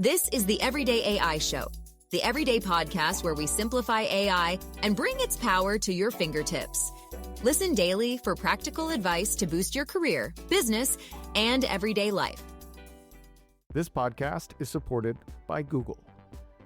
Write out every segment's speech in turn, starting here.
This is the Everyday AI Show, the everyday podcast where we simplify AI and bring its power to your fingertips. Listen daily for practical advice to boost your career, business, and everyday life. This podcast is supported by Google.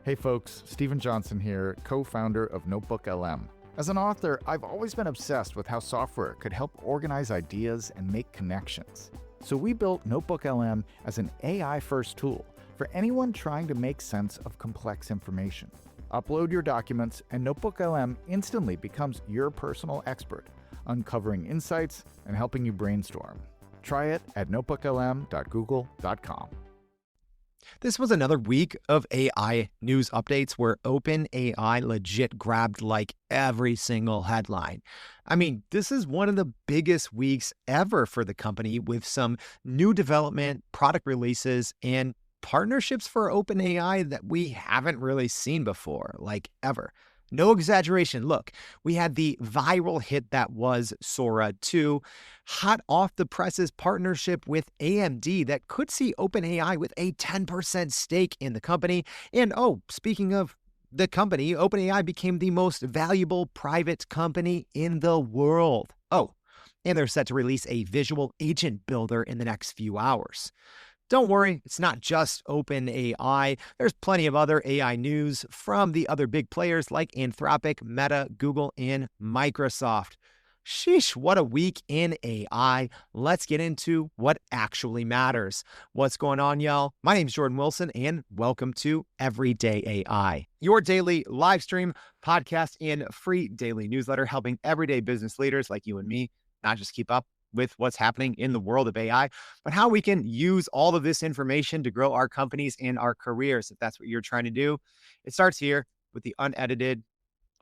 Hey folks, Stephen Johnson here, co-founder of NotebookLM. As an author, I've always been obsessed with how software could help organize ideas and make connections. So we built NotebookLM as an AI-first tool for anyone trying to make sense of complex information. Upload your documents, and NotebookLM instantly becomes your personal expert, uncovering insights and helping you brainstorm. Try it at notebooklm.google.com. This was another week of AI news updates where OpenAI legit grabbed like every single headline. I mean, this is one of the biggest weeks ever for the company with some new development, product releases, and partnerships for OpenAI that we haven't really seen before, like ever. No exaggeration. Look, we had the viral hit that was Sora 2, hot off the presses partnership with AMD that could see OpenAI with a 10% stake in the company. And speaking of the company, OpenAI became the most valuable private company in the world. And they're set to release a visual agent builder in the next few hours. Don't worry, it's not just OpenAI. There's plenty of other AI news from the other big players like Anthropic, Meta, Google, and Microsoft. Sheesh, what a week in AI. Let's get into what actually matters. What's going on, y'all? My name's Jordan Wilson, and welcome to Everyday AI, your daily live stream, podcast, and free daily newsletter helping everyday business leaders like you and me not just keep up with what's happening in the world of AI, but how we can use all of this information to grow our companies and our careers. If that's what you're trying to do, it starts here with the unedited,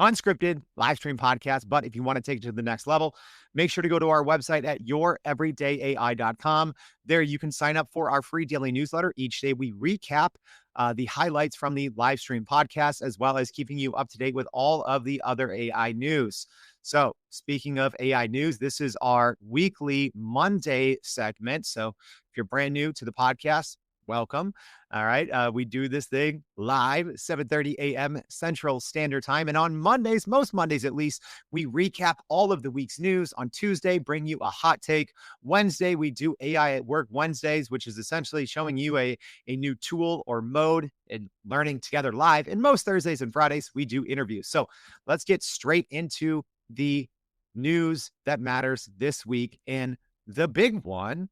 unscripted live stream podcast. But if you want to take it to the next level, make sure to go to our website at youreverydayai.com. There you can sign up for our free daily newsletter. Each day we recap the highlights from the live stream podcast, as well as keeping you up to date with all of the other AI news. So speaking of AI news, this is our weekly Monday segment. So if you're brand new to the podcast, welcome. All right. We do this thing live, 7:30 a.m. Central Standard Time. And on Mondays, most Mondays at least, we recap all of the week's news. On Tuesday, bring you a hot take. Wednesday, we do AI at Work Wednesdays, which is essentially showing you a new tool or mode and learning together live. And most Thursdays and Fridays, we do interviews. So let's get straight into the news that matters this week. And the big one,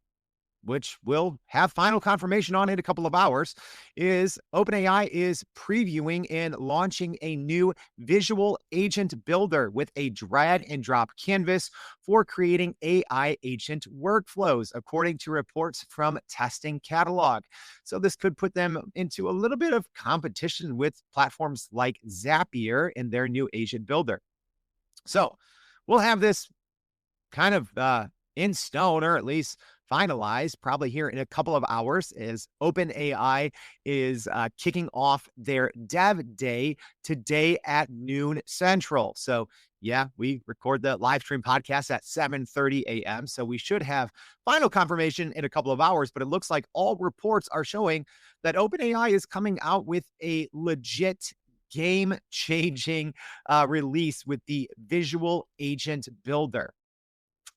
which we'll have final confirmation on in a couple of hours, is OpenAI is previewing and launching a new visual agent builder with a drag and drop canvas for creating AI agent workflows, according to reports from Testing Catalog. So this could put them into a little bit of competition with platforms like Zapier and their new agent builder. So we'll have this kind of in stone, or at least finalized, probably here in a couple of hours, as OpenAI is kicking off their Dev Day today at noon Central. So yeah, we record the live stream podcast at 7:30 a.m. So we should have final confirmation in a couple of hours, but it looks like all reports are showing that OpenAI is coming out with a legit game-changing release with the Visual Agent Builder.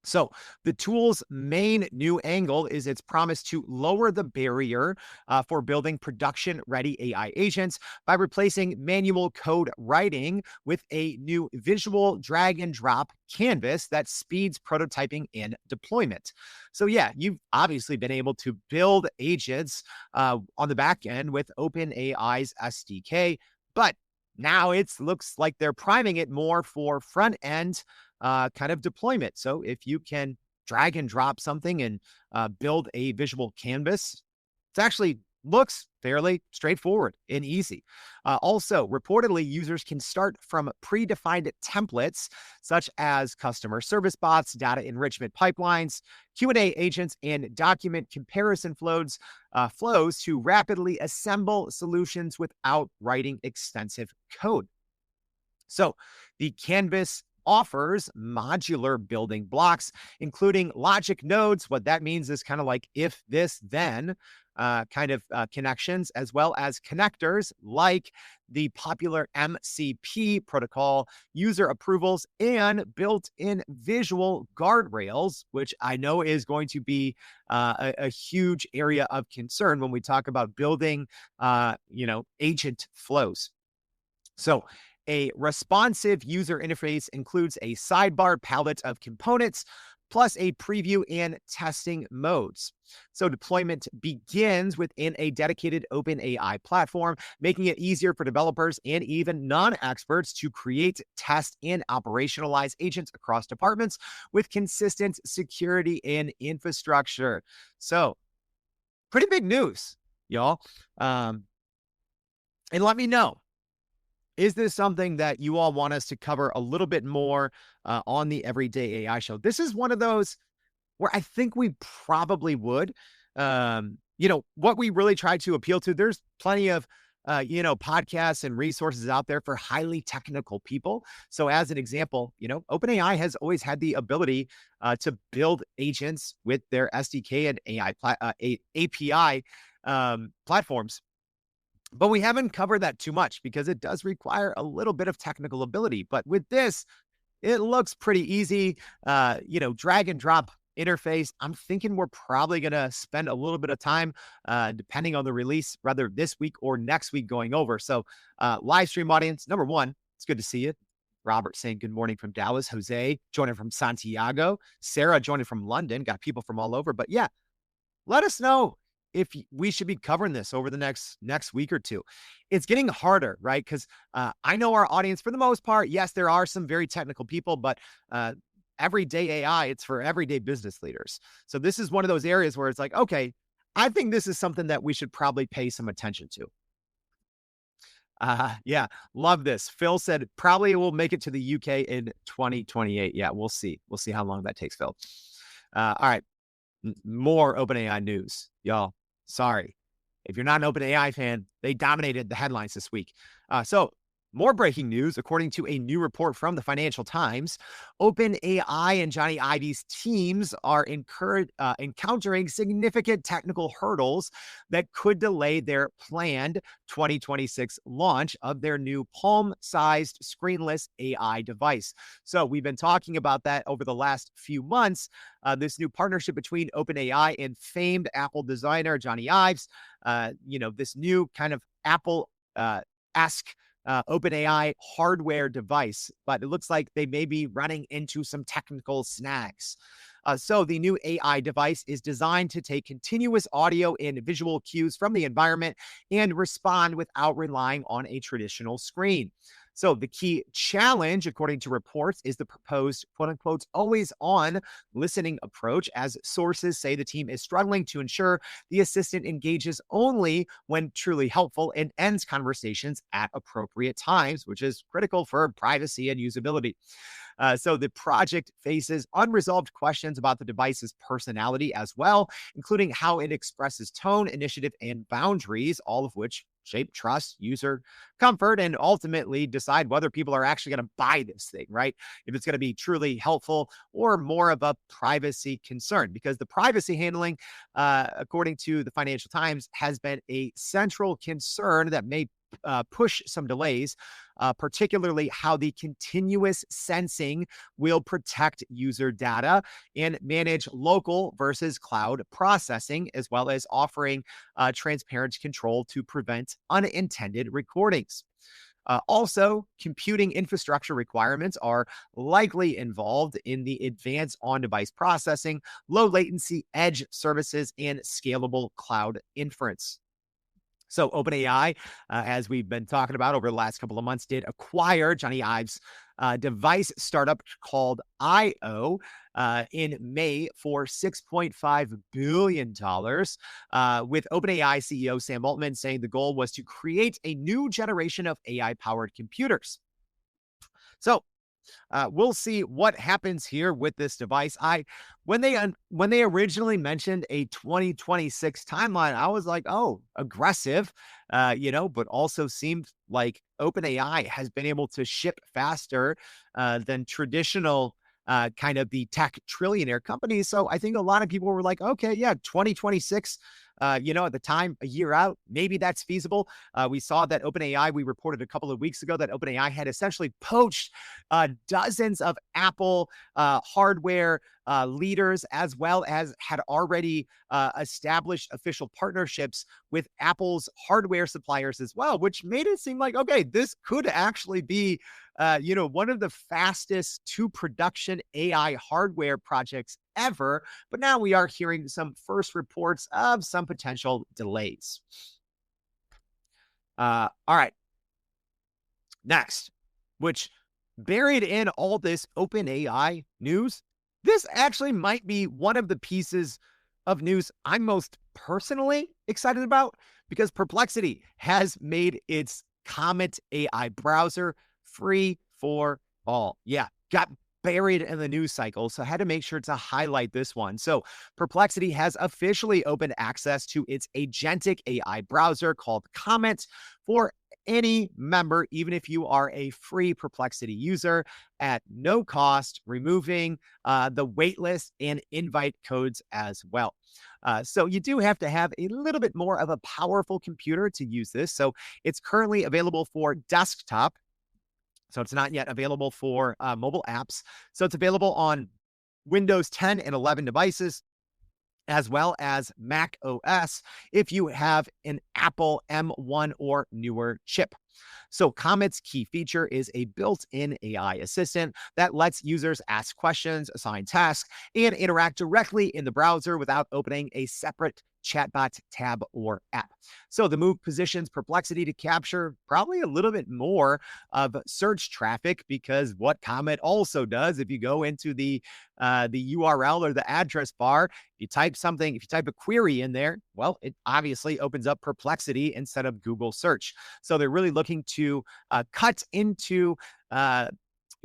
So the tool's main new angle is its promise to lower the barrier for building production-ready AI agents by replacing manual code writing with a new visual drag-and-drop canvas that speeds prototyping and deployment. So yeah, you've obviously been able to build agents on the back end with OpenAI's SDK, but now it looks like they're priming it more for front-end kind of deployment. So if you can drag and drop something and build a visual canvas, it actually looks fairly straightforward and easy. Also, reportedly, users can start from predefined templates such as customer service bots, data enrichment pipelines, Q&A agents, and document comparison flows to rapidly assemble solutions without writing extensive code. So the canvas offers modular building blocks, including logic nodes. What that means is kind of like if this, then, connections, as well as connectors like the popular MCP protocol, user approvals, and built-in visual guardrails, which I know is going to be a huge area of concern when we talk about building, agent flows. So a responsive user interface includes a sidebar palette of components, plus a preview and testing modes. So deployment begins within a dedicated OpenAI platform, making it easier for developers and even non-experts to create, test, and operationalize agents across departments with consistent security and infrastructure. So pretty big news, y'all. And let me know, is this something that you all want us to cover a little bit more on the Everyday AI Show? This is one of those where I think we probably would. What we really try to appeal to, there's plenty of, podcasts and resources out there for highly technical people. So as an example, OpenAI has always had the ability to build agents with their SDK and API platforms. But we haven't covered that too much because it does require a little bit of technical ability. But with this, it looks pretty easy. Drag and drop interface. I'm thinking we're probably going to spend a little bit of time, depending on the release, rather this week or next week going over. So live stream audience, number one, it's good to see you. Robert saying good morning from Dallas. Jose joining from Santiago. Sarah joining from London. Got people from all over. But yeah, let us know if we should be covering this over the next week or two. It's getting harder, right? Because I know our audience, for the most part, yes, there are some very technical people, but everyday AI, it's for everyday business leaders. So this is one of those areas where it's like, okay, I think this is something that we should probably pay some attention to. Yeah, love this. Phil said probably will make it to the UK in 2028. Yeah, we'll see. We'll see how long that takes, Phil. All right. More OpenAI news, y'all. Sorry. If you're not an OpenAI fan, they dominated the headlines this week. So more breaking news, according to a new report from the Financial Times, OpenAI and Johnny Ive's teams are encountering significant technical hurdles that could delay their planned 2026 launch of their new palm-sized screenless AI device. So we've been talking about that over the last few months. This new partnership between OpenAI and famed Apple designer Johnny Ives, this new kind of Apple-esque OpenAI hardware device, but it looks like they may be running into some technical snags. So the new AI device is designed to take continuous audio and visual cues from the environment and respond without relying on a traditional screen. So the key challenge, according to reports, is the proposed quote unquote always on listening approach, as sources say the team is struggling to ensure the assistant engages only when truly helpful and ends conversations at appropriate times, which is critical for privacy and usability. So the project faces unresolved questions about the device's personality as well, including how it expresses tone, initiative, and boundaries, all of which shape trust, user comfort, and ultimately decide whether people are actually going to buy this thing, right? If it's going to be truly helpful or more of a privacy concern, because the privacy handling, according to the Financial Times, has been a central concern that may push some delays, particularly how the continuous sensing will protect user data and manage local versus cloud processing, as well as offering transparent control to prevent unintended recordings. Also, computing infrastructure requirements are likely involved in the advanced on-device processing, low latency edge services, and scalable cloud inference. So OpenAI, as we've been talking about over the last couple of months, did acquire Johnny Ive's device startup called IO in May for $6.5 billion, with OpenAI CEO Sam Altman saying the goal was to create a new generation of AI-powered computers. So we'll see what happens here with this device. When they originally mentioned a 2026 timeline, I was like, oh, aggressive, but also seemed like OpenAI has been able to ship faster than traditional kind of the tech trillionaire companies. So I think a lot of people were like, okay, yeah, 2026 At the time, a year out, maybe that's feasible. We saw that OpenAI, we reported a couple of weeks ago that OpenAI had essentially poached dozens of Apple hardware leaders, as well as had already established official partnerships with Apple's hardware suppliers as well, which made it seem like, okay, this could actually be, one of the fastest to production AI hardware projects ever. But now we are hearing some first reports of some potential delays. All right. Next, which buried in all this OpenAI news, this actually might be one of the pieces of news I'm most personally excited about, because Perplexity has made its Comet AI browser free for all. Yeah, got buried in the news cycle, so I had to make sure to highlight this one. So Perplexity has officially opened access to its agentic AI browser called Comet for any member, even if you are a free Perplexity user, at no cost, removing the waitlist and invite codes as well. So you do have to have a little bit more of a powerful computer to use this. So it's currently available for desktop. So it's not yet available for mobile apps. So it's available on Windows 10 and 11 devices, as well as Mac OS if you have an Apple M1 or newer chip. So Comet's key feature is a built-in AI assistant that lets users ask questions, assign tasks, and interact directly in the browser without opening a separate chatbot tab or app. So the move positions Perplexity to capture probably a little bit more of search traffic, because what Comet also does, if you go into the URL or the address bar, if you type a query in there, well, it obviously opens up Perplexity instead of Google search. So they're really looking to cut into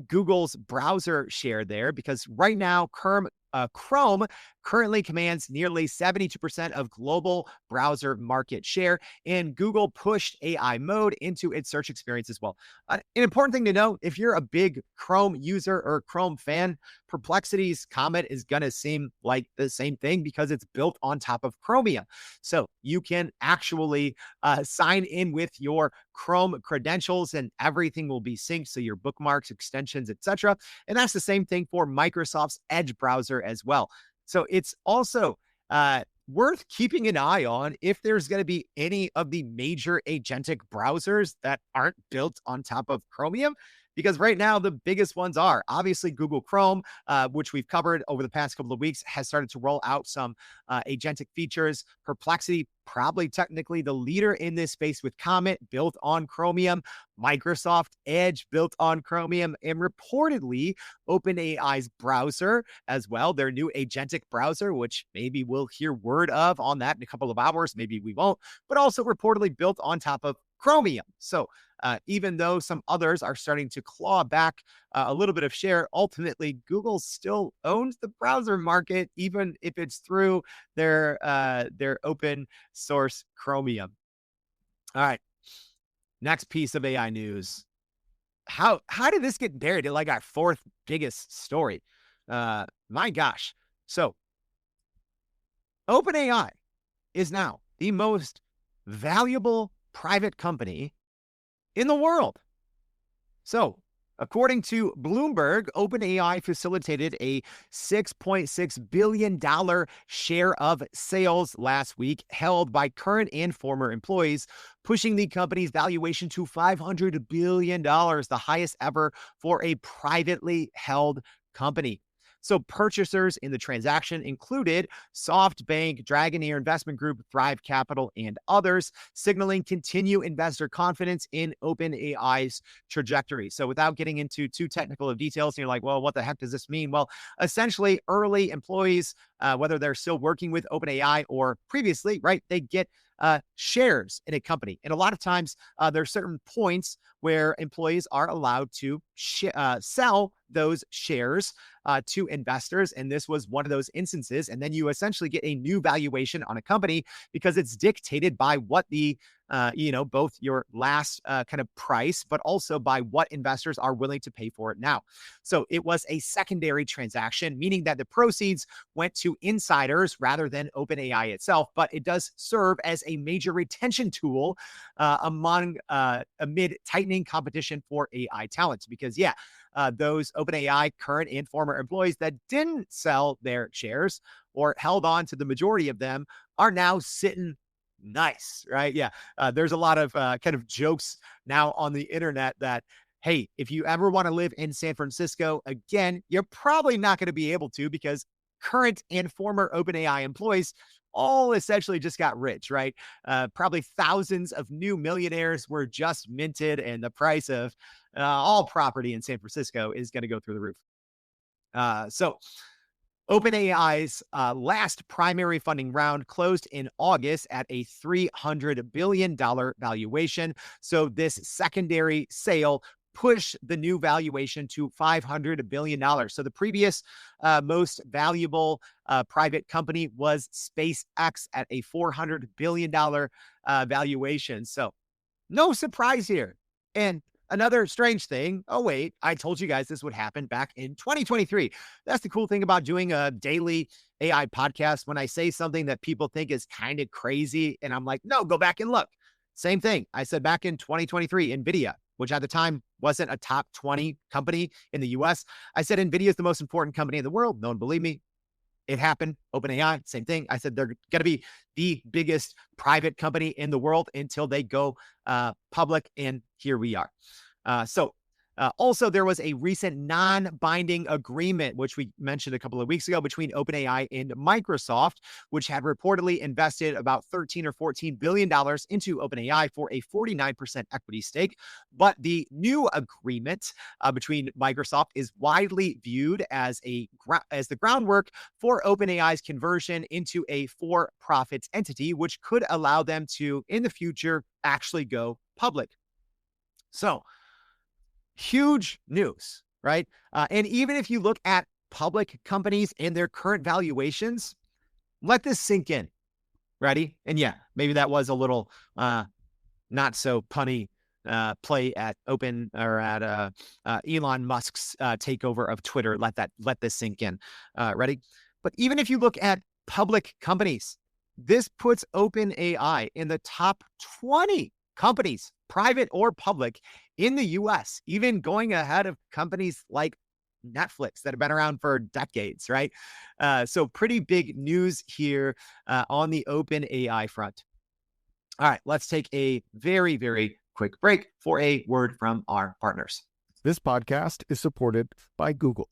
Google's browser share there, because right now Chrome currently commands nearly 72% of global browser market share, and Google pushed AI mode into its search experience as well. An important thing to know, if you're a big Chrome user or Chrome fan, Perplexity's Comet is going to seem like the same thing because it's built on top of Chromium. So you can actually sign in with your Chrome credentials and everything will be synced. So your bookmarks, extensions, etc. And that's the same thing for Microsoft's Edge browser as well. So it's also worth keeping an eye on if there's going to be any of the major agentic browsers that aren't built on top of Chromium. Because right now, the biggest ones are obviously Google Chrome, which we've covered over the past couple of weeks, has started to roll out some agentic features. Perplexity, probably technically the leader in this space with Comet, built on Chromium. Microsoft Edge, built on Chromium. And reportedly, OpenAI's browser as well, their new agentic browser, which maybe we'll hear word of on that in a couple of hours. Maybe we won't. But also reportedly built on top of Chromium. So even though some others are starting to claw back a little bit of share, ultimately Google still owns the browser market, even if it's through their open source Chromium. All right, next piece of AI news. How did this get buried in like our fourth biggest story? My gosh. So OpenAI is now the most valuable private company in the world. So, according to Bloomberg, OpenAI facilitated a $6.6 billion share of sales last week, held by current and former employees, pushing the company's valuation to $500 billion, the highest ever for a privately held company. So purchasers in the transaction included SoftBank, Dragoneer Investment Group, Thrive Capital, and others, signaling continued investor confidence in OpenAI's trajectory. So without getting into too technical of details, and you're like, well, what the heck does this mean? Well, essentially, early employees, whether they're still working with OpenAI or previously, right, they get shares in a company. And a lot of times there are certain points where employees are allowed to sell those shares to investors. And this was one of those instances. And then you essentially get a new valuation on a company because it's dictated by what the both your last kind of price, but also by what investors are willing to pay for it now. So it was a secondary transaction, meaning that the proceeds went to insiders rather than OpenAI itself, but it does serve as a major retention tool amid tightening competition for AI talents. Because those OpenAI current and former employees that didn't sell their shares or held on to the majority of them are now sitting nice, right? There's a lot of kind of jokes now on the internet that, hey, if you ever want to live in San Francisco again, you're probably not going to be able to because current and former OpenAI employees all essentially just got rich, right? Probably thousands of new millionaires were just minted, and the price of all property in San Francisco is going to go through the roof. So OpenAI's last primary funding round closed in August at a $300 billion valuation. So this secondary sale pushed the new valuation to $500 billion. So the previous most valuable private company was SpaceX at a $400 billion valuation. So no surprise here. And another strange thing, oh wait, I told you guys this would happen back in 2023. That's the cool thing about doing a daily AI podcast. When I say something that people think is kind of crazy, and I'm like, no, go back and look. Same thing. I said back in 2023, NVIDIA, which at the time wasn't a top 20 company in the US. I said NVIDIA is the most important company in the world. No one believed me. It happened. OpenAI, same thing. I said they're going to be the biggest private company in the world until they go public, and here we are. Also, there was a recent non-binding agreement, which we mentioned a couple of weeks ago, between OpenAI and Microsoft, which had reportedly invested about $13 or $14 billion into OpenAI for a 49% equity stake. But the new agreement between Microsoft is widely viewed as the groundwork for OpenAI's conversion into a for-profit entity, which could allow them to, in the future, actually go public. So, huge news, right? And even if you look at public companies and their current valuations, let this sink in. Ready? And maybe that was a little not so punny play at Elon Musk's takeover of Twitter. Let this sink in. Ready? But even if you look at public companies, this puts OpenAI in the top 20 companies, private or public, in the US, even going ahead of companies like Netflix that have been around for decades, right? So pretty big news here on the OpenAI front. All right, let's take a very, very quick break for a word from our partners. This podcast is supported by Google.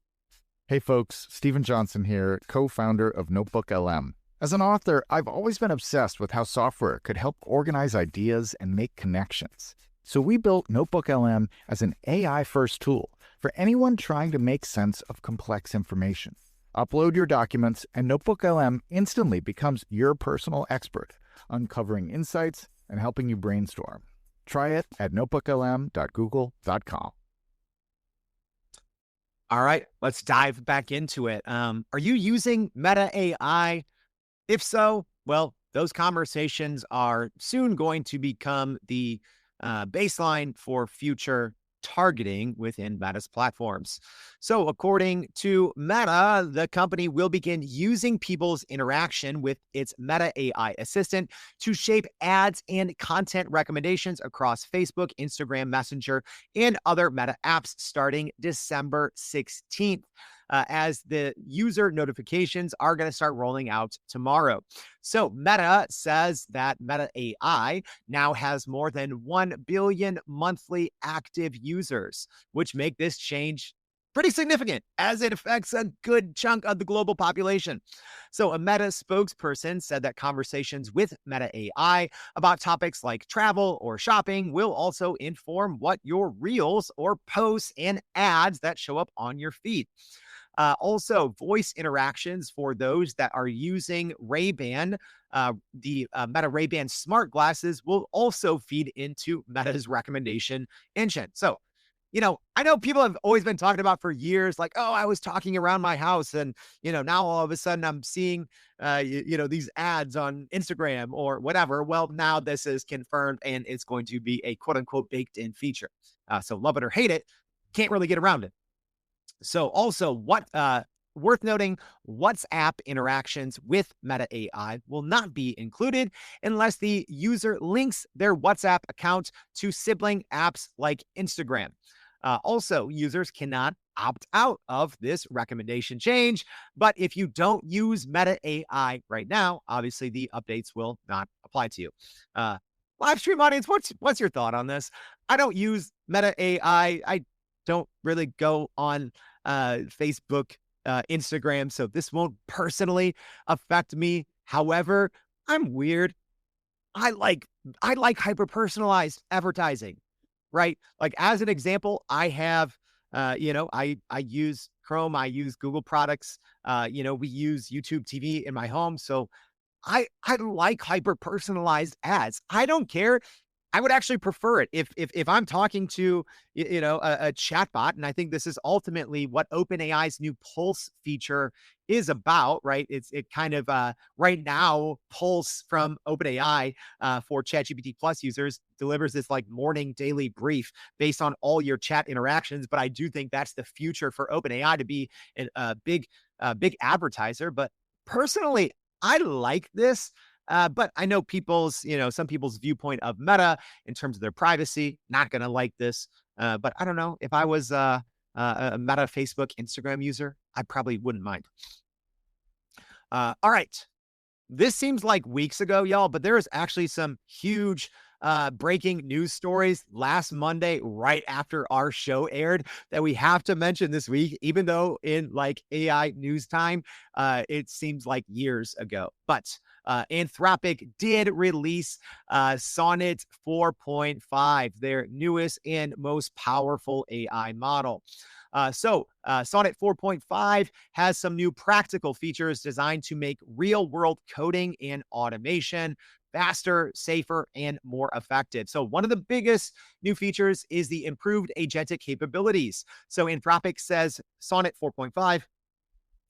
Hey folks, Stephen Johnson here, co-founder of NotebookLM. As an author, I've always been obsessed with how software could help organize ideas and make connections. So we built NotebookLM as an AI-first tool for anyone trying to make sense of complex information. Upload your documents, and NotebookLM instantly becomes your personal expert, uncovering insights and helping you brainstorm. Try it at notebooklm.google.com. All right, let's dive back into it. Are you using Meta AI? If so, well, those conversations are soon going to become the baseline for future targeting within Meta's platforms. So according to Meta, the company will begin using people's interaction with its Meta AI assistant to shape ads and content recommendations across Facebook, Instagram, Messenger, and other Meta apps starting December 16th. As the user notifications are going to start rolling out tomorrow. So Meta says that Meta AI now has more than 1 billion monthly active users, which make this change pretty significant as it affects a good chunk of the global population. So a Meta spokesperson said that conversations with Meta AI about topics like travel or shopping will also inform what your reels or posts and ads that show up on your feed. Also, voice interactions for those that are using Ray-Ban the Meta Ray-Ban smart glasses will also feed into Meta's recommendation engine. So, I know people have always been talking about for years, like, oh, I was talking around my house and, now all of a sudden I'm seeing, these ads on Instagram or whatever. Well, now this is confirmed and it's going to be a quote unquote baked in feature. So love it or hate it, can't really get around it. So also worth noting, WhatsApp interactions with Meta AI will not be included unless the user links their WhatsApp account to sibling apps like Instagram. Also, users cannot opt out of this recommendation change, but if you don't use Meta AI right now, obviously the updates will not apply to you. Live stream audience, what's your thought on this? I don't use Meta AI. I don't really go on Facebook, Instagram, so this won't personally affect me. However, I'm weird. I like hyper personalized advertising, right? Like as an example, I have, I use Chrome, I use Google products, we use YouTube TV in my home. So I like hyper personalized ads. I don't care. I would actually prefer it if I'm talking to a chatbot, and I think this is ultimately what OpenAI's new Pulse feature is about, right? It kind of right now Pulse from OpenAI for ChatGPT Plus users delivers this like morning daily brief based on all your chat interactions. But I do think that's the future for OpenAI to be a big advertiser. But personally, I like this. But I know some people's viewpoint of Meta in terms of their privacy, not going to like this. But I don't know if I was a Meta, Facebook, Instagram user, I probably wouldn't mind. All right. This seems like weeks ago, y'all, but there is actually some huge breaking news stories last Monday, right after our show aired, that we have to mention this week, even though in like AI news time, it seems like years ago. But Anthropic did release Sonnet 4.5, their newest and most powerful AI model. Sonnet 4.5 has some new practical features designed to make real-world coding and automation faster, safer, and more effective. So one of the biggest new features is the improved agentic capabilities. So Anthropic says Sonnet 4.5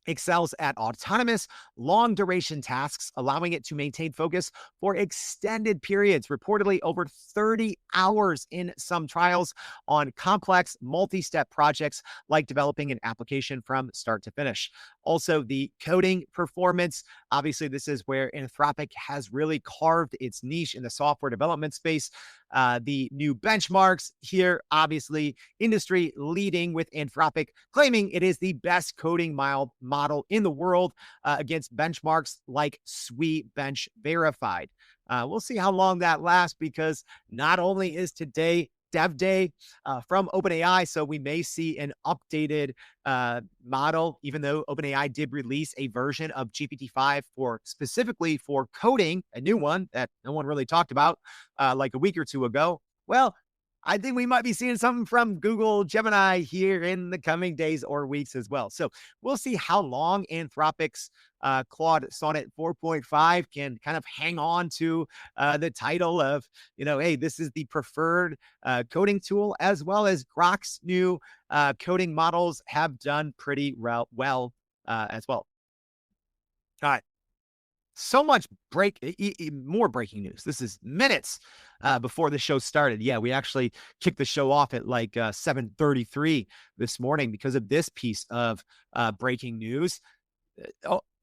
excels at autonomous, long-duration tasks, allowing it to maintain focus for extended periods, reportedly over 30 hours in some trials on complex, multi-step projects like developing an application from start to finish. Also, the coding performance. Obviously, this is where Anthropic has really carved its niche in the software development space. The new benchmarks here, obviously, industry leading with Anthropic, claiming it is the best coding model in the world against benchmarks like SWE Bench Verified. We'll see how long that lasts, because not only is today Dev Day from OpenAI, so we may see an updated model, even though OpenAI did release a version of GPT-5 specifically for coding, a new one that no one really talked about like a week or two ago. Well, I think we might be seeing something from Google Gemini here in the coming days or weeks as well. So we'll see how long Anthropic's Claude Sonnet 4.5 can kind of hang on to the title of, hey, this is the preferred coding tool, as well as Grok's new coding models have done pretty well as well. All right. So much more breaking news. This is minutes before the show started. Yeah, we actually kicked the show off at like 7:33 this morning because of this piece of breaking news.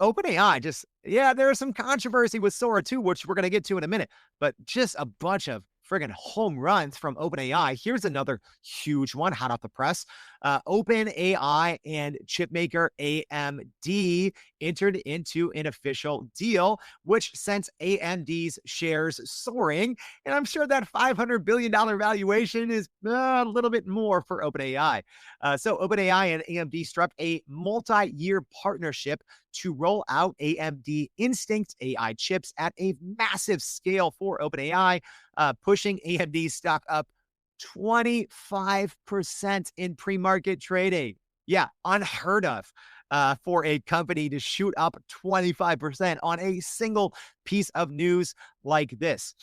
OpenAI there is some controversy with Sora too, which we're going to get to in a minute, but just a bunch of friggin' home runs from OpenAI. Here's another huge one, hot off the press. OpenAI and chipmaker AMD entered into an official deal, which sent AMD's shares soaring. And I'm sure that $500 billion valuation is a little bit more for OpenAI. So OpenAI and AMD struck a multi-year partnership to roll out AMD Instinct AI chips at a massive scale for OpenAI, pushing AMD stock up 25% in pre-market trading. Yeah, unheard of. for a company to shoot up 25% on a single piece of news like this.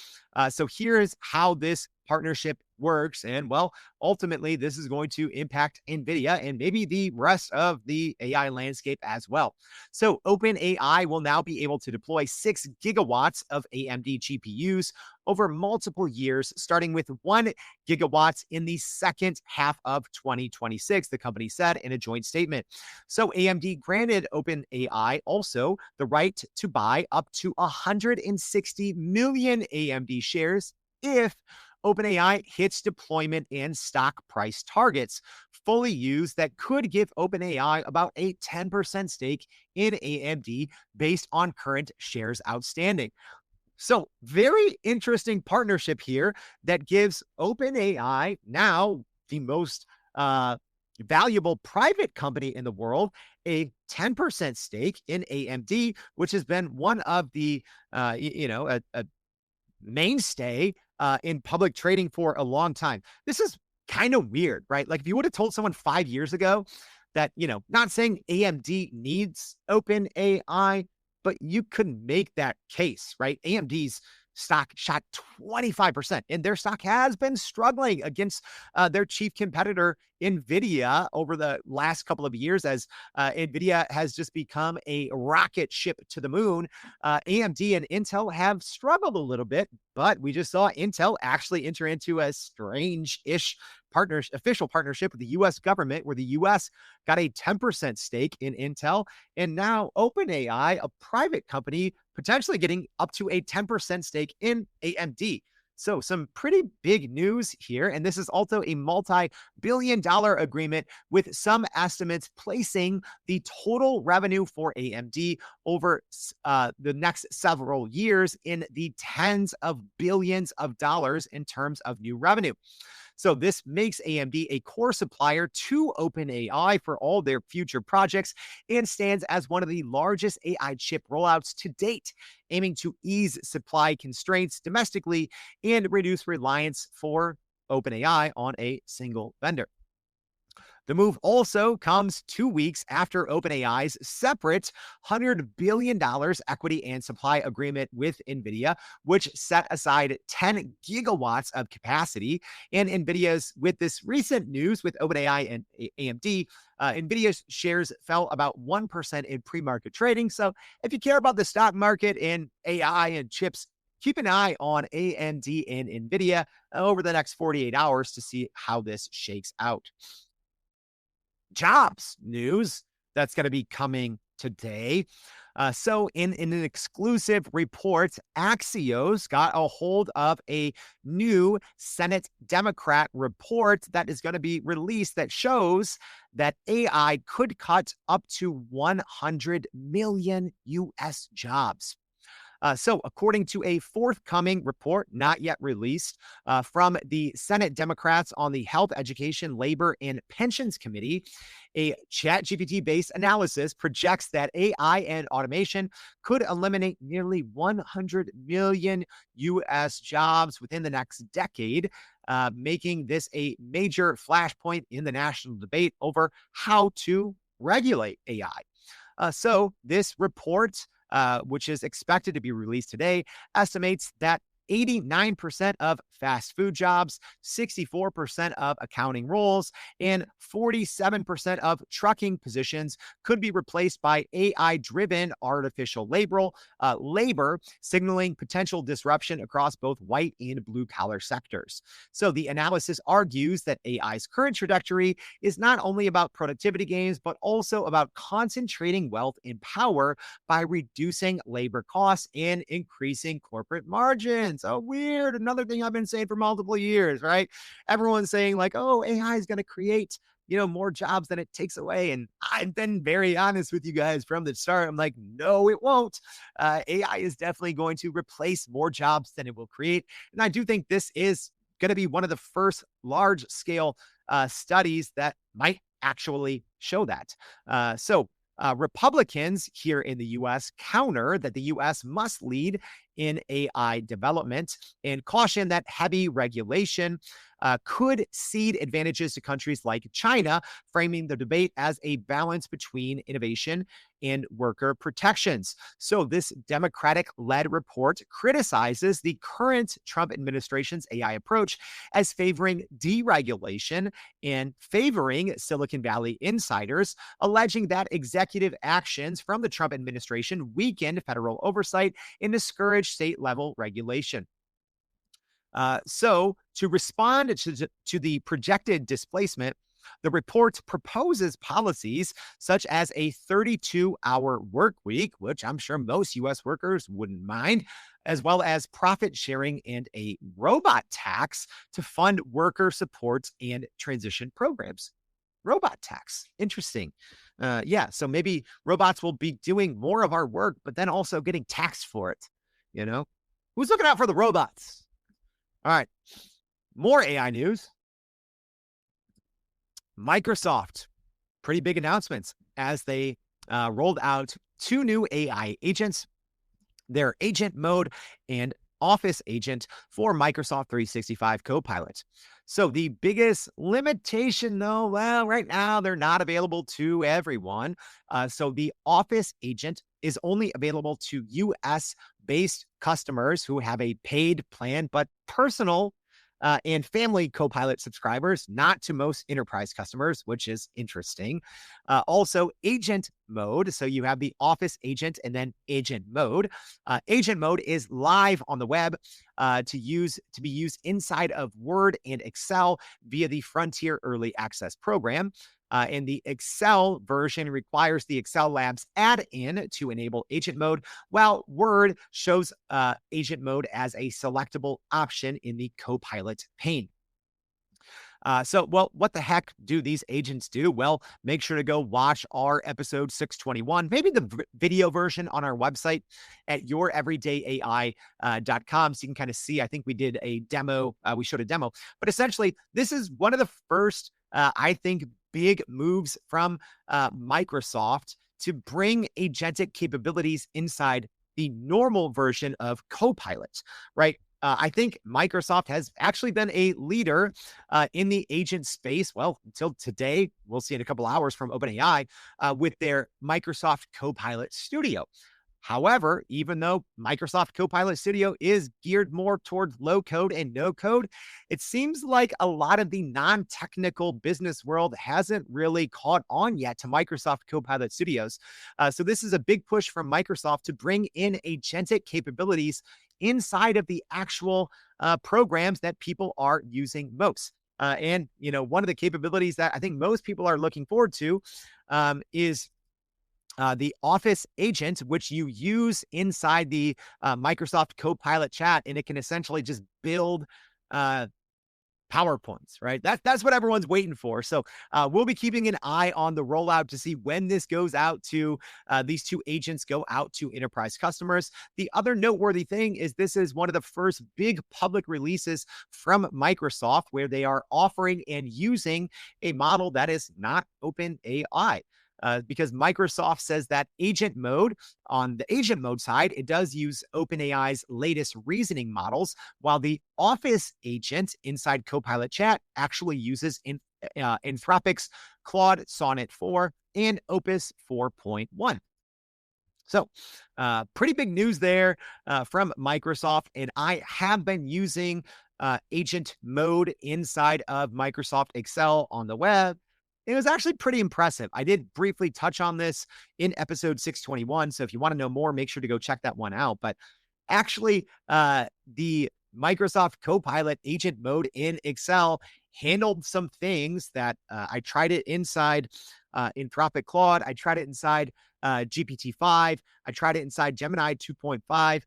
So here's how this partnership works. And well, ultimately, this is going to impact NVIDIA and maybe the rest of the AI landscape as well. So OpenAI will now be able to deploy 6 gigawatts of AMD GPUs over multiple years, starting with 1 gigawatt in the second half of 2026, the company said in a joint statement. So AMD granted OpenAI also the right to buy up to 160 million AMD shares if OpenAI hits deployment and stock price targets fully used that could give OpenAI about a 10% stake in AMD based on current shares outstanding. So, very interesting partnership here that gives OpenAI, now the most valuable private company in the world, a 10% stake in AMD, which has been one of the, a mainstay in public trading for a long time. This is kind of weird, right? Like if you would have told someone 5 years ago that, not saying AMD needs OpenAI, but you could make that case, right? AMD's stock shot 25%, and their stock has been struggling against their chief competitor, NVIDIA, over the last couple of years as NVIDIA has just become a rocket ship to the moon. AMD and Intel have struggled a little bit, but we just saw Intel actually enter into a strange-ish official partnership with the U.S. government, where the U.S. got a 10% stake in Intel, and now OpenAI, a private company, potentially getting up to a 10% stake in AMD. So some pretty big news here, and this is also a multi-billion-dollar agreement with some estimates placing the total revenue for AMD over the next several years in the tens of billions of dollars in terms of new revenue. So this makes AMD a core supplier to OpenAI for all their future projects and stands as one of the largest AI chip rollouts to date, aiming to ease supply constraints domestically and reduce reliance for OpenAI on a single vendor. The move also comes 2 weeks after OpenAI's separate $100 billion equity and supply agreement with NVIDIA, which set aside 10 gigawatts of capacity. And NVIDIA's, with this recent news with OpenAI and AMD, NVIDIA's shares fell about 1% in pre-market trading. So if you care about the stock market and AI and chips, keep an eye on AMD and NVIDIA over the next 48 hours to see how this shakes out. Jobs news that's going to be coming today. So in an exclusive report, Axios got a hold of a new Senate Democrat report that is going to be released that shows that AI could cut up to 100 million U.S. jobs. So according to a forthcoming report, not yet released, from the Senate Democrats on the Health, Education, Labor, and Pensions Committee, a ChatGPT-based analysis projects that AI and automation could eliminate nearly 100 million U.S. jobs within the next decade, making this a major flashpoint in the national debate over how to regulate AI. So this report, which is expected to be released today, estimates that 89% of fast food jobs, 64% of accounting roles, and 47% of trucking positions could be replaced by AI-driven artificial labor, signaling potential disruption across both white and blue-collar sectors. So the analysis argues that AI's current trajectory is not only about productivity gains, but also about concentrating wealth and power by reducing labor costs and increasing corporate margins. Oh, weird. Another thing I've been saying for multiple years, right? Everyone's saying like, oh, AI is going to create, more jobs than it takes away. And I've been very honest with you guys from the start. I'm like, no, it won't. AI is definitely going to replace more jobs than it will create. And I do think this is going to be one of the first large scale studies that might actually show that. Republicans here in the U.S. counter that the U.S. must lead in AI development and caution that heavy regulation could cede advantages to countries like China, framing the debate as a balance between innovation and worker protections. So this Democratic-led report criticizes the current Trump administration's AI approach as favoring deregulation and favoring Silicon Valley insiders, alleging that executive actions from the Trump administration weakened federal oversight and discouraged state-level regulation. So to respond to the projected displacement, the report proposes policies such as a 32-hour work week, which I'm sure most U.S. workers wouldn't mind, as well as profit sharing and a robot tax to fund worker support and transition programs. Robot tax. Interesting. So maybe robots will be doing more of our work, but then also getting taxed for it. Who's looking out for the robots? All right. More AI news. Microsoft, pretty big announcements as they rolled out 2 new AI agents, their Agent Mode and Office Agent for Microsoft 365 Copilot. So the biggest limitation, though, well, right now they're not available to everyone. So the Office Agent is only available to US-based customers who have a paid plan, but personal and family Copilot subscribers, not to most enterprise customers, which is interesting. Also, Agent Mode. So you have the Office Agent and then Agent Mode. Agent Mode is live on the web to be used inside of Word and Excel via the Frontier Early Access program. And the Excel version requires the Excel Labs add-in to enable Agent Mode, while Word shows Agent Mode as a selectable option in the Copilot pane. What the heck do these agents do? Well, make sure to go watch our episode 621, maybe the video version on our website at youreverydayai.com. So you can kind of see, I think we did a demo. We showed a demo, but essentially this is one of the first, I think, big moves from Microsoft to bring agentic capabilities inside the normal version of Copilot, right? I think Microsoft has actually been a leader in the agent space. Well, until today, we'll see in a couple hours from OpenAI with their Microsoft Copilot Studio. However, even though Microsoft Copilot Studio is geared more towards low code and no code, it seems like a lot of the non-technical business world hasn't really caught on yet to Microsoft Copilot Studios. So this is a big push from Microsoft to bring in agentic capabilities inside of the actual programs that people are using most. And one of the capabilities that I think most people are looking forward to is the Office Agent, which you use inside the Microsoft Copilot chat, and it can essentially just build PowerPoints, right? That's what everyone's waiting for. So we'll be keeping an eye on the rollout to see when this goes out to these 2 agents go out to enterprise customers. The other noteworthy thing is this is one of the first big public releases from Microsoft where they are offering and using a model that is not OpenAI. Because Microsoft says that Agent Mode, on the Agent Mode side, it does use OpenAI's latest reasoning models, while the Office Agent inside Copilot Chat actually uses Anthropic's Claude Sonnet 4 and Opus 4.1. So pretty big news there from Microsoft, and I have been using Agent Mode inside of Microsoft Excel on the web. It was actually pretty impressive. I did briefly touch on this in episode 621. So if you want to know more, make sure to go check that one out. But actually, the Microsoft Copilot Agent Mode in Excel handled some things that I tried it inside Anthropic Claude. I tried it inside GPT-5. I tried it inside Gemini 2.5.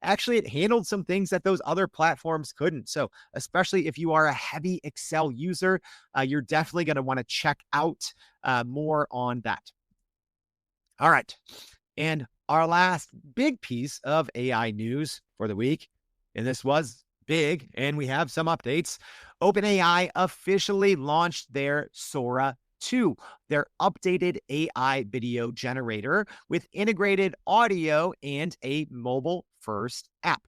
Actually, it handled some things that those other platforms couldn't. So especially if you are a heavy Excel user, you're definitely going to want to check out more on that. All right. And our last big piece of AI news for the week, and this was big, and we have some updates. OpenAI officially launched their Sora 2, their updated AI video generator with integrated audio and a mobile-first app.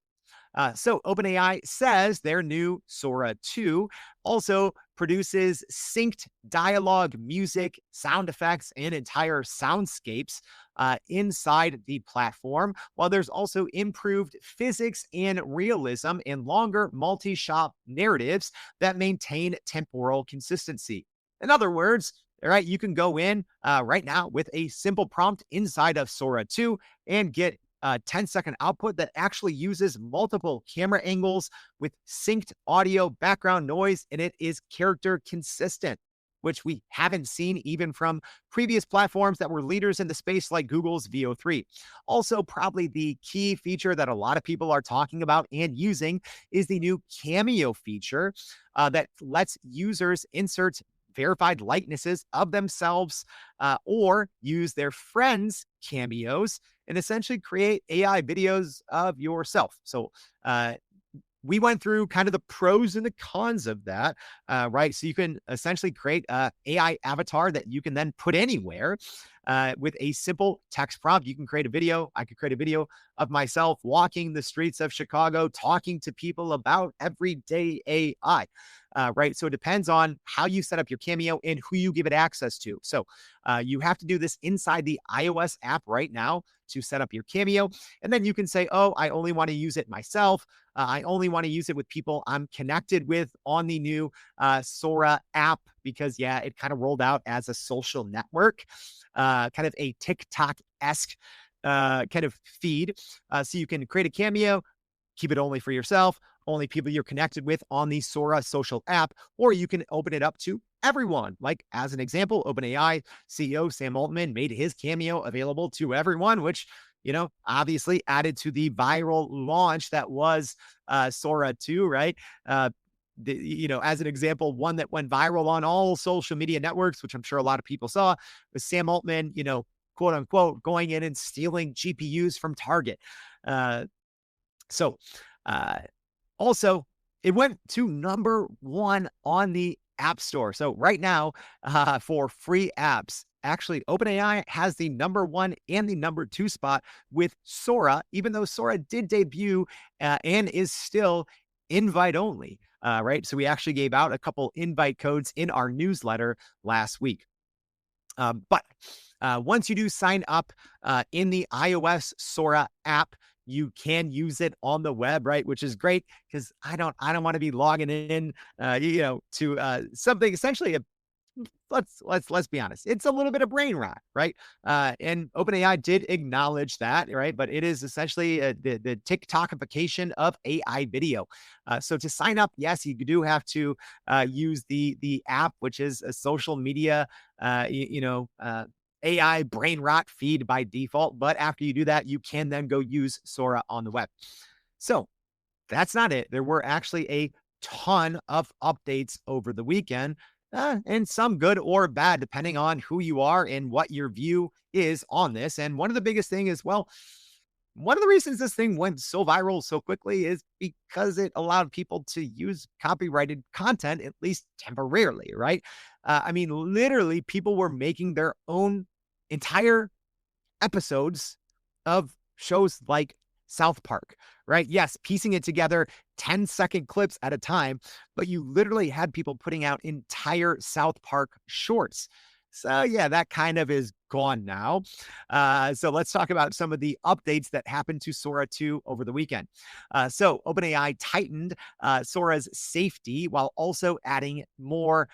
So OpenAI says their new Sora 2 also produces synced dialogue, music, sound effects, and entire soundscapes inside the platform, while there's also improved physics and realism and longer multi-shot narratives that maintain temporal consistency. In other words, all right, you can go in right now with a simple prompt inside of Sora 2 and get a 10-second output that actually uses multiple camera angles with synced audio, background noise, and it is character consistent, which we haven't seen even from previous platforms that were leaders in the space like Google's VO3. Also, probably the key feature that a lot of people are talking about and using is the new Cameo feature that lets users insert verified likenesses of themselves or use their friends' cameos and essentially create AI videos of yourself. So we went through kind of the pros and the cons of that, right? So you can essentially create a AI avatar that you can then put anywhere with a simple text prompt. You can create a video. I could create a video of myself walking the streets of Chicago, talking to people about everyday AI. Right. So it depends on how you set up your Cameo and who you give it access to. So you have to do this inside the iOS app right now to set up your Cameo. And then you can say, oh, I only want to use it myself. I only want to use it with people I'm connected with on the new Sora app because, yeah, it kind of rolled out as a social network, kind of a TikTok-esque kind of feed. So you can create a Cameo, keep it only for yourself, only people you're connected with on the Sora social app, or you can open it up to everyone. Like, as an example, OpenAI CEO Sam Altman made his Cameo available to everyone, which, you know, obviously added to the viral launch that was Sora 2, right? As an example, one that went viral on all social media networks, which I'm sure a lot of people saw, was Sam Altman, quote unquote, going in and stealing GPUs from Target. Also, it went to number 1 on the App Store. So right now, for free apps, actually, OpenAI has the number 1 and the number 2 spot with Sora, even though Sora did debut and is still invite only, right? So we actually gave out a couple invite codes in our newsletter last week. But once you do sign up in the iOS Sora app, you can use it on the web, right? Which is great because I don't want to be logging in, to something essentially. Let's be honest. It's a little bit of brain rot, right? And OpenAI did acknowledge that, right? But it is essentially the TikTokification of AI video. So to sign up, yes, you do have to use the app, which is a social media, AI brain rot feed by default. But after you do that, you can then go use Sora on the web. So that's not it. There were actually a ton of updates over the weekend, and some good or bad, depending on who you are and what your view is on this. And one of the biggest thing is, well, one of the reasons this thing went so viral so quickly is because it allowed people to use copyrighted content, at least temporarily, right? Literally, people were making their own entire episodes of shows like South Park, right? Yes, piecing it together 10-second clips at a time, but you literally had people putting out entire South Park shorts. So yeah, that kind of is gone now. So let's talk about some of the updates that happened to Sora 2 over the weekend. So OpenAI tightened Sora's safety while also adding more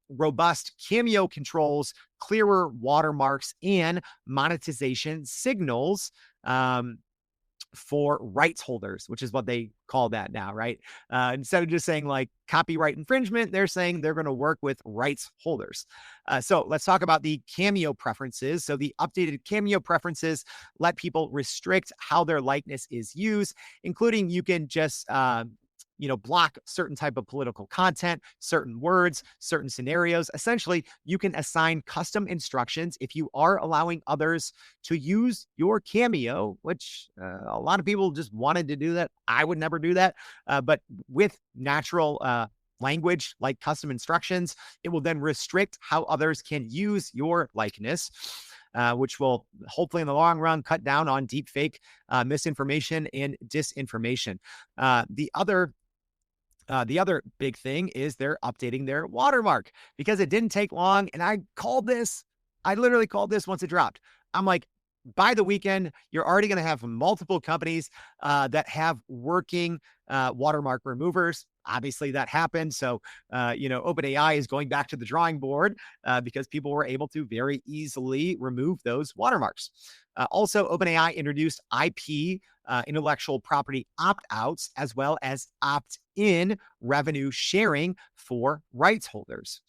robust Cameo controls, clearer watermarks, and monetization signals for rights holders, which is what they call that now, right? Instead of just saying like copyright infringement, they're saying they're going to work with rights holders. So let's talk about the Cameo preferences. So the updated Cameo preferences let people restrict how their likeness is used, including you can just block certain type of political content, certain words, certain scenarios. Essentially, you can assign custom instructions if you are allowing others to use your Cameo, which a lot of people just wanted to do that. I would never do that. But with natural language like custom instructions, it will then restrict how others can use your likeness. which will hopefully in the long run cut down on deepfake, misinformation, and disinformation. The other big thing is they're updating their watermark because it didn't take long. And I literally called this once it dropped. I'm like, by the weekend, you're already going to have multiple companies that have working watermark removers. Obviously, that happened. So, OpenAI is going back to the drawing board because people were able to very easily remove those watermarks. Also, OpenAI introduced IP, intellectual property opt-outs, as well as opt-in revenue sharing for rights holders.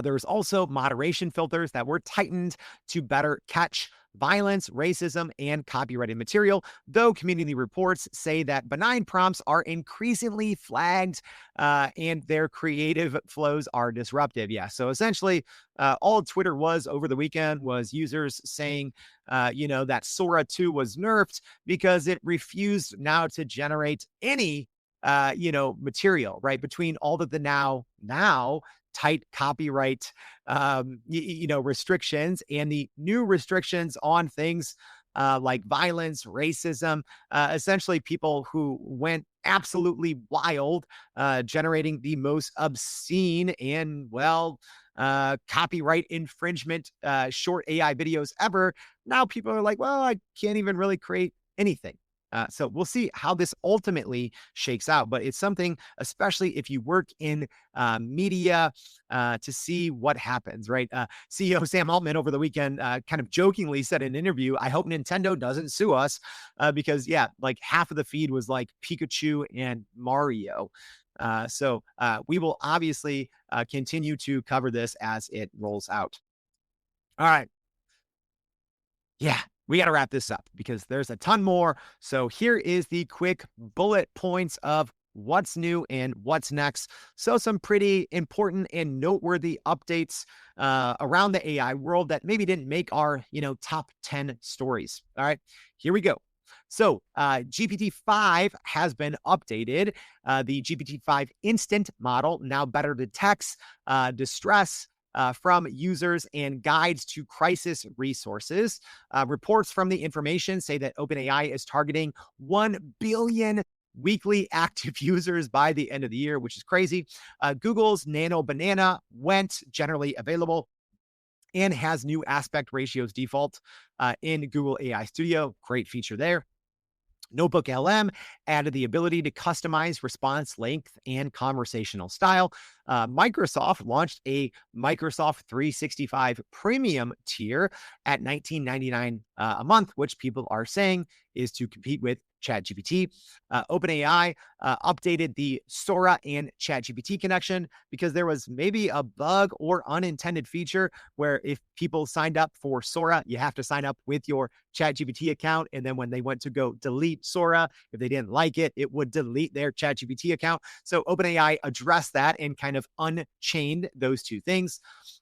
There was also moderation filters that were tightened to better catch violence, racism, and copyrighted material, though community reports say that benign prompts are increasingly flagged and their creative flows are disruptive. Yeah, so essentially, all Twitter was over the weekend was users saying, that Sora 2 was nerfed because it refused now to generate any, material, right? Between all of the now tight copyright, restrictions and the new restrictions on things like violence, racism, essentially people who went absolutely wild, generating the most obscene and, copyright infringement short AI videos ever. Now people are like, well, I can't even really create anything. So we'll see how this ultimately shakes out, but it's something, especially if you work in media, to see what happens, right? CEO Sam Altman over the weekend kind of jokingly said in an interview, I hope Nintendo doesn't sue us because, like half of the feed was like Pikachu and Mario. So we will obviously continue to cover this as it rolls out. All right. Yeah, we got to wrap this up because there's a ton more. So here is the quick bullet points of what's new and what's next. So some pretty important and noteworthy updates around the AI world that maybe didn't make our, top 10 stories. All right, here we go. So GPT-5 has been updated. The GPT-5 instant model now better detects distress from users and guides to crisis resources. Reports from the information say that OpenAI is targeting 1 billion weekly active users by the end of the year, which is crazy. Google's Nano Banana went generally available and has new aspect ratios default in Google AI Studio. Great feature there. NotebookLM added the ability to customize response length and conversational style. Microsoft launched a Microsoft 365 premium tier at $19.99 a month, which people are saying is to compete with ChatGPT. OpenAI updated the Sora and ChatGPT connection because there was maybe a bug or unintended feature where if people signed up for Sora, you have to sign up with your ChatGPT account. And then when they went to go delete Sora, if they didn't like it, it would delete their ChatGPT account. So OpenAI addressed that and kind of unchained those two things.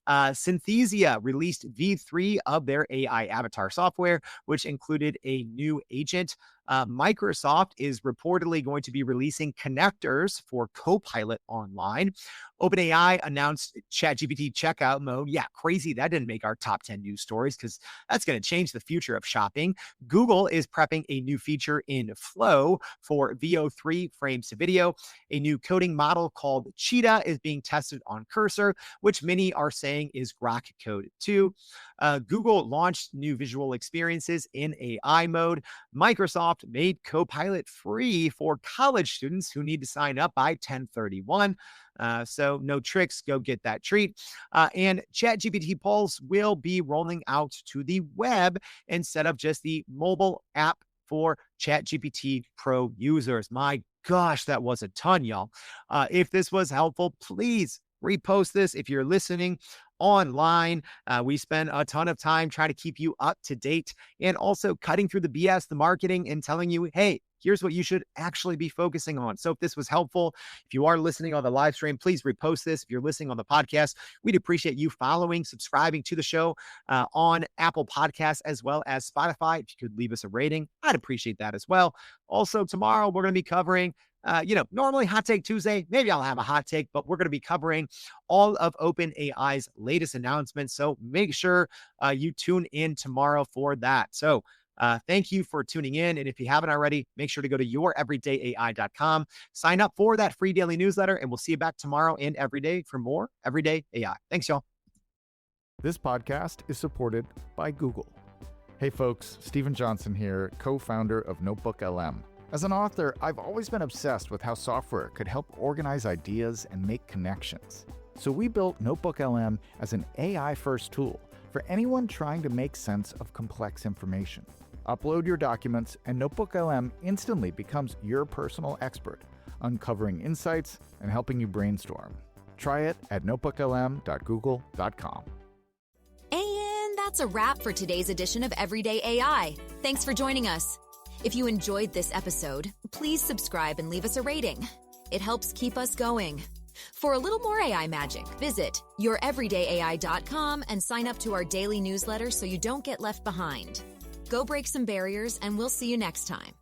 Synthesia released V3 of their AI avatar software, which included a new agent. Microsoft is reportedly going to be releasing connectors for Copilot online. OpenAI announced ChatGPT checkout mode. Yeah, crazy. That didn't make our top 10 news stories because that's going to change the future of shopping. Google is prepping a new feature in Flow for VO3 frames to video. A new coding model called Cheetah is being tested on Cursor, which many are saying is Grok Code 2. Google launched new visual experiences in AI mode. Microsoft made Copilot free for college students who need to sign up by 10/31. So no tricks, go get that treat. And ChatGPT Pulse will be rolling out to the web instead of just the mobile app for ChatGPT Pro users. My gosh, that was a ton, y'all. If this was helpful, please repost this. If you're listening online, we spend a ton of time trying to keep you up to date and also cutting through the BS, the marketing, and telling you, hey, here's what you should actually be focusing on. So if this was helpful, if you are listening on the live stream, please repost this. If you're listening on the podcast, we'd appreciate you following, subscribing to the show on Apple Podcasts as well as Spotify. If you could leave us a rating, I'd appreciate that as well. Also, tomorrow we're going to be covering Normally Hot Take Tuesday, maybe I'll have a hot take, but we're going to be covering all of OpenAI's latest announcements. So make sure you tune in tomorrow for that. So thank you for tuning in. And if you haven't already, make sure to go to youreverydayai.com, sign up for that free daily newsletter, and we'll see you back tomorrow and every day for more Everyday AI. Thanks, y'all. This podcast is supported by Google. Hey folks, Stephen Johnson here, co-founder of NotebookLM. As an author, I've always been obsessed with how software could help organize ideas and make connections. So we built NotebookLM as an AI-first tool for anyone trying to make sense of complex information. Upload your documents, and NotebookLM instantly becomes your personal expert, uncovering insights and helping you brainstorm. Try it at notebooklm.google.com. And that's a wrap for today's edition of Everyday AI. Thanks for joining us. If you enjoyed this episode, please subscribe and leave us a rating. It helps keep us going. For a little more AI magic, visit youreverydayai.com and sign up to our daily newsletter so you don't get left behind. Go break some barriers, and we'll see you next time.